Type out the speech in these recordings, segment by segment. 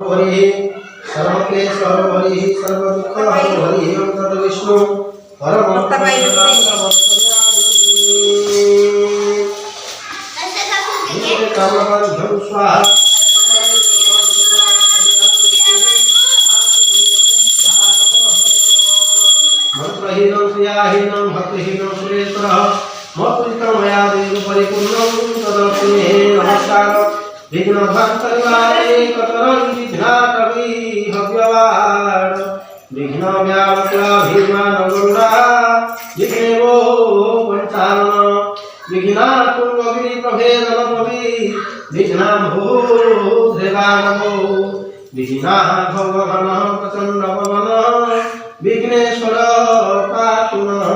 हरि सर्वक्लेश हरि सर्वदुःख हरि ओम तत् विष्णु परम स्वाहा मंत्रहीनं क्रियाहीनं भक्तिहीनं सुरेश्वरः मत्पुरितं मया देव परिपूर्णं तदर्शने नमस्कार विघ्नभक्तनिवारे कतरं विघ्नाटवी हव्यवाड विघ्नव्यावक्लाभिमानगरुडा विघ्नेवो पञ्चानन विघ्नातुङ्गगिरिप्रभेदनपवि विघ्नाम्भूध्रेवानमो विघ्नाभवघनः प्रचण्डपवनः विघ्नेश्वर पातु नः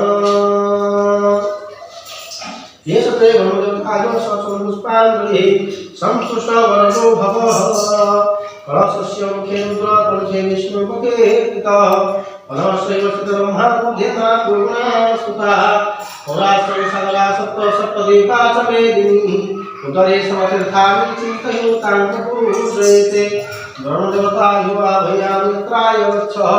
ये सते भवजनकाजो सत्संपुष्पाञ्जलिः संस्तुष्टवरदो भवः कलशस्य मुखे रुद्रकण्ठे विष्णुमुखे स्थितः पदमश्रैव स्थितब्रह्मा बुद्धिमा पूर्णा स्तुतः पौराश्रय सकला सप्तदीपा च मेदिनी उदरे समतीर्थानि चिन्तयन्तां पूजयते वरुणदेवता युवा भयामित्राय वत्सः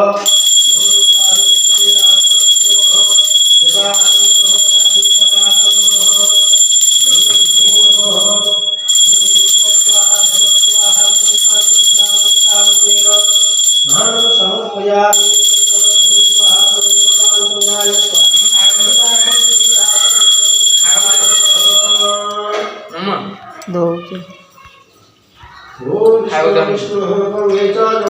दो ओम विष्णु